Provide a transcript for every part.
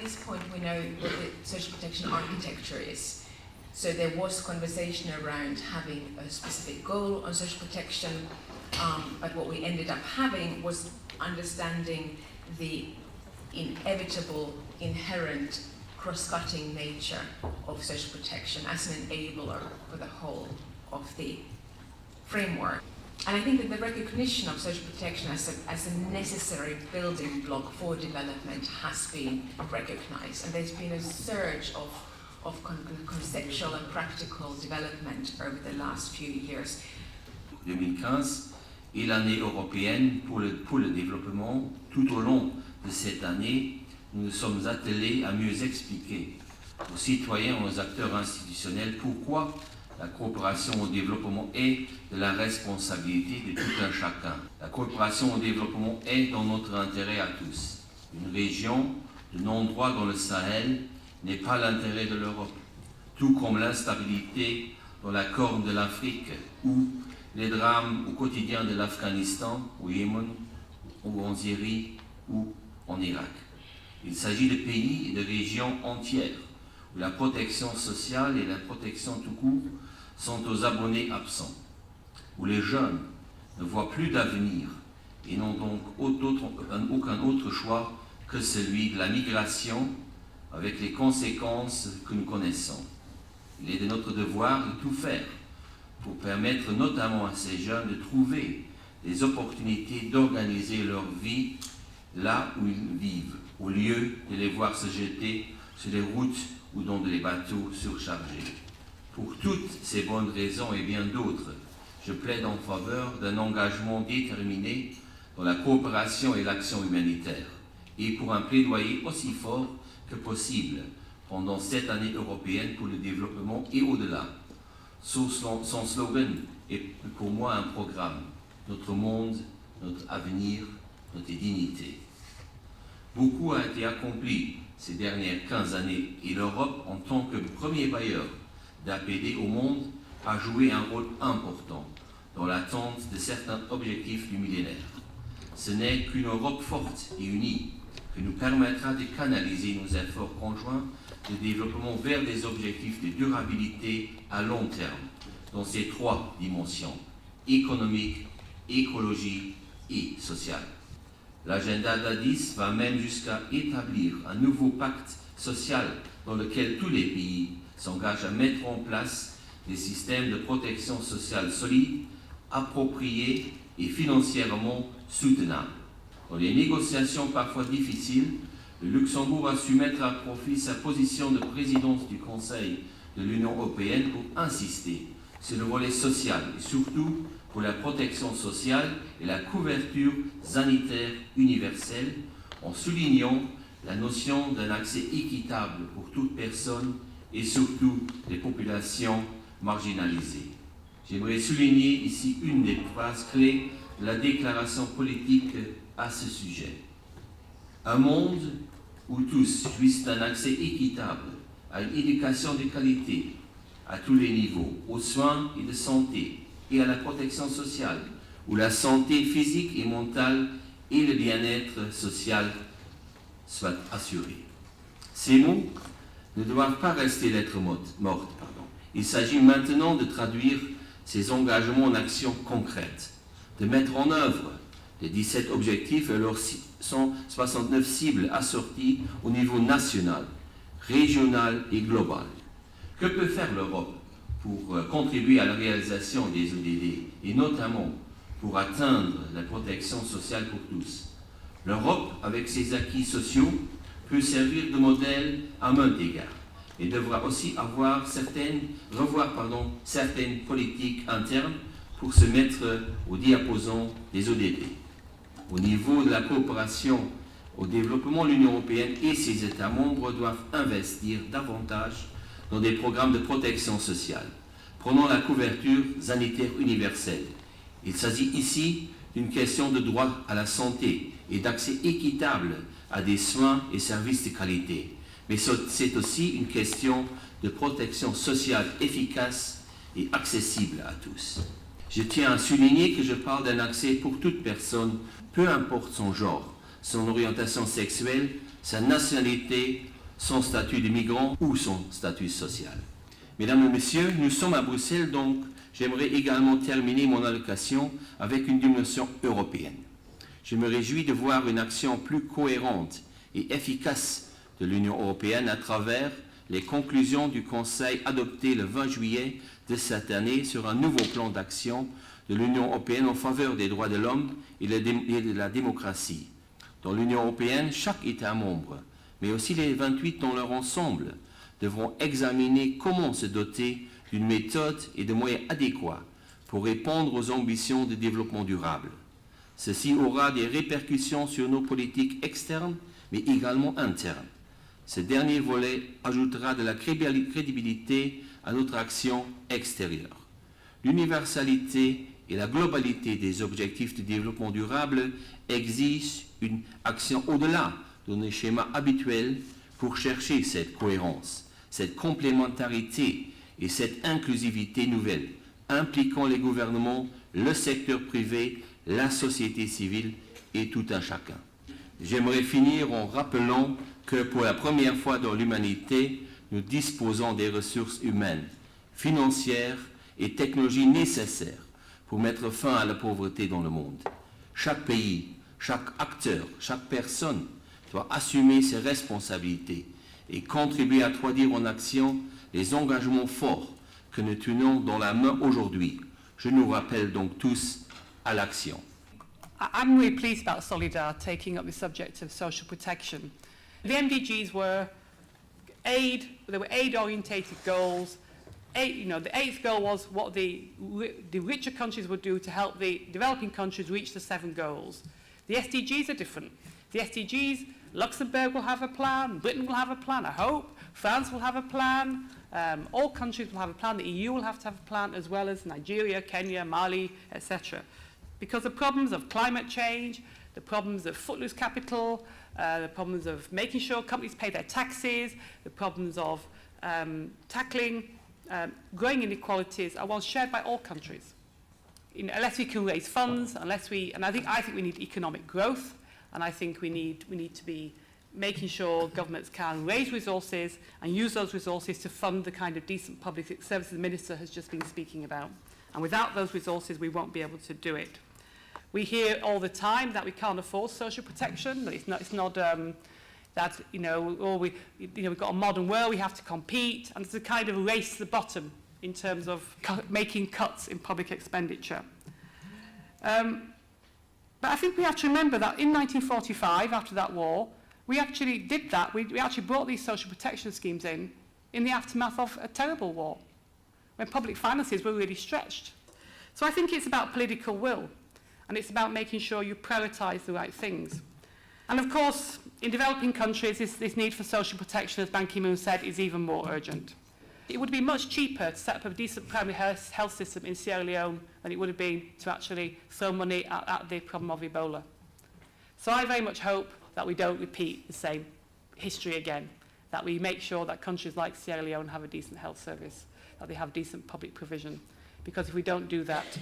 this point we know what the social protection architecture is. So there was conversation around having a specific goal on social protection, but what we ended up having was understanding the inevitable, inherent, cross-cutting nature of social protection as an enabler for the whole of the framework. And I think that the recognition of social protection as a necessary building block for development has been recognized. And there's been a surge of conceptual and practical development over the last few years. 2015 est l'année européenne pour le développement. Tout au long de cette année, nous nous sommes attelés à mieux expliquer aux citoyens, aux acteurs institutionnels pourquoi la coopération au développement est de la responsabilité de tout un chacun. La coopération au développement est dans notre intérêt à tous. Une région de non-droit dans le Sahel n'est pas l'intérêt de l'Europe, tout comme l'instabilité dans la Corne de l'Afrique ou les drames au quotidien de l'Afghanistan, au Yémen, ou en Syrie ou en Irak. Il s'agit de pays et de régions entières où la protection sociale et la protection tout court sont aux abonnés absents, où les jeunes ne voient plus d'avenir et n'ont donc aucun autre choix que celui de la migration avec les conséquences que nous connaissons. Il est de notre devoir de tout faire pour permettre notamment à ces jeunes de trouver des opportunités d'organiser leur vie là où ils vivent, au lieu de les voir se jeter sur les routes ou dans des bateaux surchargés. Pour toutes ces bonnes raisons et bien d'autres, je plaide en faveur d'un engagement déterminé dans la coopération et l'action humanitaire, et pour un plaidoyer aussi fort que possible pendant cette année européenne pour le développement et au-delà. Son slogan est pour moi un programme, notre monde, notre avenir, notre dignité. Beaucoup a été accompli ces dernières 15 années et l'Europe, en tant que premier bailleur d'APD au monde, a joué un rôle important dans l'attente de certains objectifs du millénaire. Ce n'est qu'une Europe forte et unie qui nous permettra de canaliser nos efforts conjoints de développement vers des objectifs de durabilité à long terme dans ces trois dimensions, économique, écologique et sociale. L'agenda d'Addis va même jusqu'à établir un nouveau pacte social dans lequel tous les pays s'engagent à mettre en place des systèmes de protection sociale solides, appropriés et financièrement soutenables. Dans les négociations parfois difficiles, le Luxembourg a su mettre à profit sa position de présidence du Conseil de l'Union européenne pour insister sur le volet social et surtout pour la protection sociale et la couverture sanitaire universelle, en soulignant la notion d'un accès équitable pour toute personne et surtout les populations marginalisées. J'aimerais souligner ici une des phrases clés de la déclaration politique à ce sujet. Un monde où tous jouissent d'un accès équitable à une éducation de qualité à tous les niveaux, aux soins et de santé et à la protection sociale, où la santé physique et mentale et le bien-être social soient assurés. Ces mots ne doivent pas rester lettres mortes. Il s'agit maintenant de traduire ces engagements en actions concrètes, de mettre en œuvre les 17 objectifs et leurs 169 cibles assorties au niveau national, régional et global. Que peut faire l'Europe pour contribuer à la réalisation des ODD et notamment pour atteindre la protection sociale pour tous? L'Europe, avec ses acquis sociaux, peut servir de modèle à maints égards et devra aussi revoir certaines politiques internes pour se mettre au diapason des ODD. Au niveau de la coopération au développement, l'Union européenne et ses États membres doivent investir davantage dans des programmes de protection sociale. Prenons la couverture sanitaire universelle. Il s'agit ici d'une question de droit à la santé et d'accès équitable à des soins et services de qualité. Mais c'est aussi une question de protection sociale efficace et accessible à tous. Je tiens à souligner que je parle d'un accès pour toute personne, peu importe son genre, son orientation sexuelle, sa nationalité, son statut de migrant ou son statut social. Mesdames et messieurs, nous sommes à Bruxelles, donc j'aimerais également terminer mon allocation avec une dimension européenne. Je me réjouis de voir une action plus cohérente et efficace de l'Union européenne à travers les conclusions du Conseil adoptées le 20 juillet de cette année sur un nouveau plan d'action de l'Union européenne en faveur des droits de l'homme et de la démocratie. Dans l'Union européenne, chaque État membre, mais aussi les 28 dans leur ensemble, devront examiner comment se doter d'une méthode et de moyens adéquats pour répondre aux ambitions de développement durable. Ceci aura des répercussions sur nos politiques externes, mais également internes. Ce dernier volet ajoutera de la crédibilité à notre action extérieure. L'universalité et la globalité des objectifs de développement durable exigent une action au-delà de nos schémas habituels pour chercher cette cohérence, cette complémentarité et cette inclusivité nouvelle, impliquant les gouvernements, le secteur privé, la société civile et tout un chacun. J'aimerais finir en rappelant que pour la première fois dans l'humanité, nous disposons des ressources humaines, financières et technologies nécessaires pour mettre fin à la pauvreté dans le monde. Chaque pays, chaque acteur, chaque personne doit assumer ses responsabilités et contribuer à traduire en action les engagements forts que nous tenons dans la main aujourd'hui. Je nous rappelle donc tous à l'action. I'm really pleased about Solidar taking up the subject of social protection. The MDGs were aid-orientated goals. The eighth goal was what the richer countries would do to help the developing countries reach the 7 goals. The SDGs are different. The SDGs, Luxembourg will have a plan, Britain will have a plan, I hope, France will have a plan, all countries will have a plan, the EU will have to have a plan, as well as Nigeria, Kenya, Mali, etc. Because the problems of climate change, the problems of footloose capital, the problems of making sure companies pay their taxes, the problems of tackling growing inequalities are ones shared by all countries. Unless we can raise funds, I think we need economic growth, and I think we need to be making sure governments can raise resources and use those resources to fund the kind of decent public services the Minister has just been speaking about. And without those resources, we won't be able to do it. We hear all the time that we can't afford social protection, that it's not that, we've got a modern world, we have to compete, and it's a kind of race to the bottom in terms of making cuts in public expenditure. But I think we have to remember that in 1945, after that war, we actually did that. We actually brought these social protection schemes in the aftermath of a terrible war, when public finances were really stretched. So I think it's about political will, and it's about making sure you prioritise the right things. And of course, in developing countries, this need for social protection, as Ban Ki-moon said, is even more urgent. It would be much cheaper to set up a decent primary health system in Sierra Leone than it would have been to actually throw money at the problem of Ebola. So I very much hope that we don't repeat the same history again, that we make sure that countries like Sierra Leone have a decent health service, that they have decent public provision. Because if we don't do that,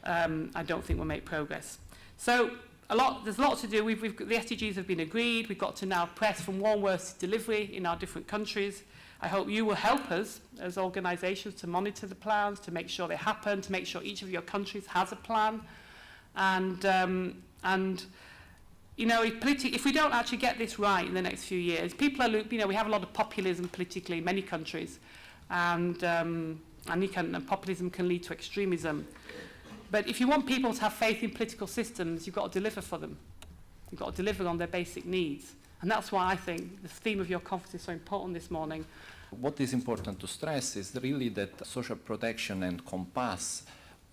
I don't think we'll make progress. So there's a lot to do. The SDGs have been agreed. We've got to now press from warm words to delivery in our different countries. I hope you will help us as organisations to monitor the plans, to make sure they happen, to make sure each of your countries has a plan. If we don't actually get this right in the next few years, we have a lot of populism politically in many countries, and populism can lead to extremism. But if you want people to have faith in political systems, you've got to deliver for them. You've got to deliver on their basic needs. And that's why I think the theme of your conference is so important this morning. What is important to stress is really that social protection encompass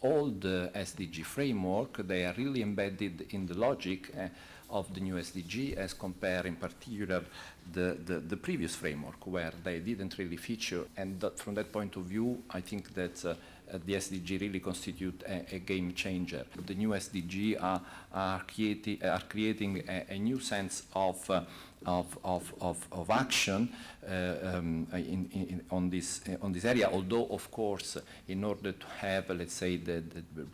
all the SDG framework. They are really embedded in the logic of the new SDG as compared in particular the previous framework where they didn't really feature. And from that point of view, I think that the SDG really constitute a game changer. The new SDG are creating a new sense of of action on this area, although of course in order to have, let's say, the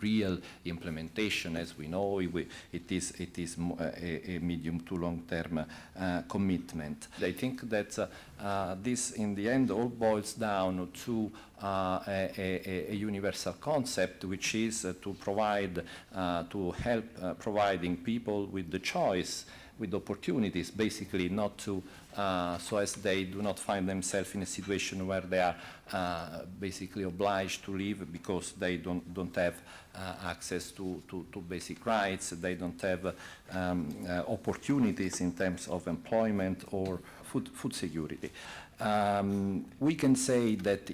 real implementation, as we know, it is a medium to long term commitment. I think that this in the end all boils down to a universal concept, which is to provide, to help providing people with the choice, with opportunities, basically not to, so as they do not find themselves in a situation where they are basically obliged to leave because they don't have access to basic rights, they don't have opportunities in terms of employment or food security. We can say that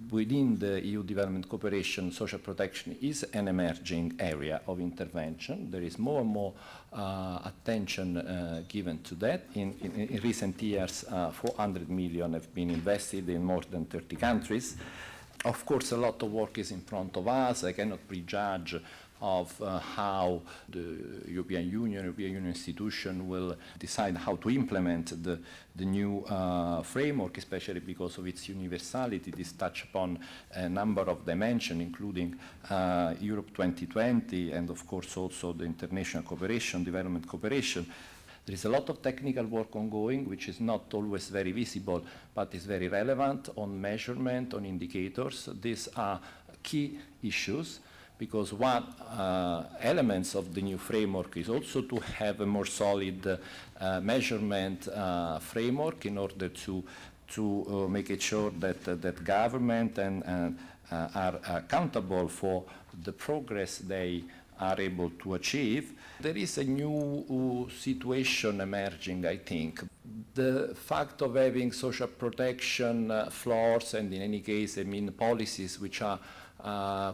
within the EU development cooperation, social protection is an emerging area of intervention. There is more and more attention given to that. In recent years, 400 million have been invested in more than 30 countries. Of course, a lot of work is in front of us. I cannot prejudge of how the European Union institution will decide how to implement the new framework, especially because of its universality. This touch upon a number of dimensions, including Europe 2020 and of course also the international cooperation, development cooperation. There is a lot of technical work ongoing, which is not always very visible, but is very relevant on measurement, on indicators. These are key issues, because one elements of the new framework is also to have a more solid measurement framework in order to make it sure that government are accountable for the progress they are able to achieve. There is a new situation emerging, I think. The fact of having social protection floors, and in any case, I mean policies which are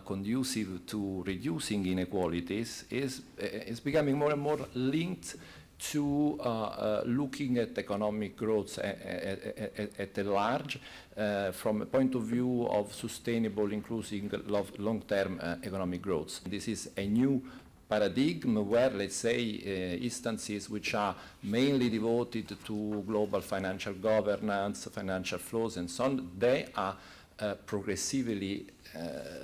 conducive to reducing inequalities, is becoming more and more linked to looking at economic growth at large from a point of view of sustainable, inclusive, long-term economic growth. This is a new paradigm where, let's say, instances which are mainly devoted to global financial governance, financial flows, and so on, they are progressively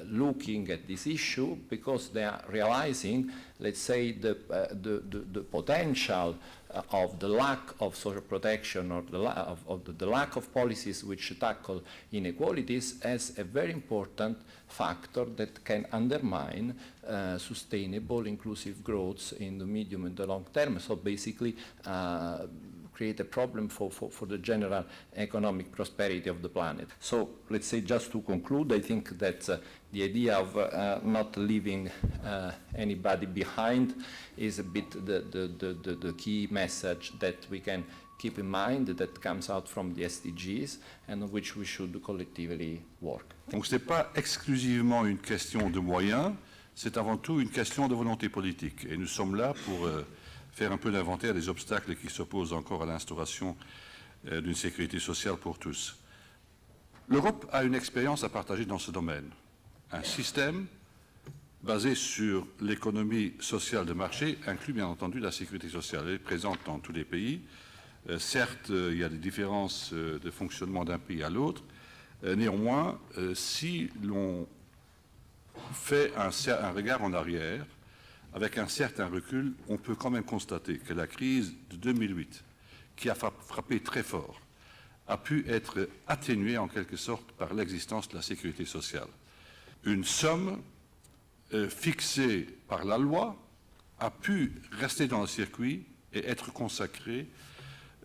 looking at this issue because they are realizing, let's say, the potential of the lack of social protection or the lack of policies which tackle inequalities as a very important factor that can undermine sustainable, inclusive growth in the medium and the long term. So basically, create a problem for the general economic prosperity of the planet. So let's say, just to conclude, I think that the idea of not leaving anybody behind is a bit the key message that we can keep in mind, that comes out from the SDGs and on which we should collectively work. Donc ce n'est pas exclusivement une question de moyens, c'est avant tout une question de volonté politique. Et nous sommes là pour faire un peu l'inventaire des obstacles qui s'opposent encore à l'instauration d'une sécurité sociale pour tous. L'Europe a une expérience à partager dans ce domaine. Un système basé sur l'économie sociale de marché inclut bien entendu la sécurité sociale. Elle est présente dans tous les pays. Certes, il y a des différences de fonctionnement d'un pays à l'autre. Néanmoins, si l'on fait un regard en arrière, avec un certain recul, on peut quand même constater que la crise de 2008, qui a frappé très fort, a pu être atténuée en quelque sorte par l'existence de la sécurité sociale. Une somme fixée par la loi a pu rester dans le circuit et être consacrée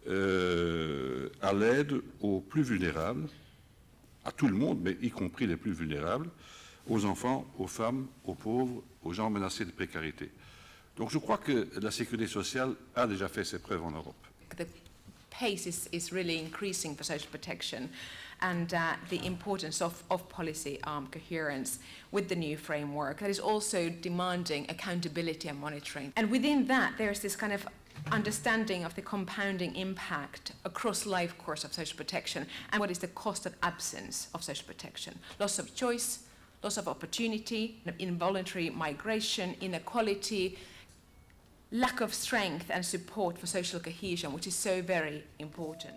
à l'aide aux plus vulnérables, à tout le monde, mais y compris les plus vulnérables, aux enfants, aux femmes, aux pauvres, aux gens menacés de précarité. Donc je crois que la sécurité sociale a déjà fait ses preuves en Europe. The pace is really increasing for social protection, and the importance of policy coherence with the new framework that is also demanding accountability and monitoring. And within that, there's this kind of understanding of the compounding impact across life course of social protection and what is the cost of absence of social protection. Loss of choice, loss of opportunity, involuntary migration, inequality, lack of strength and support for social cohesion, which is so very important.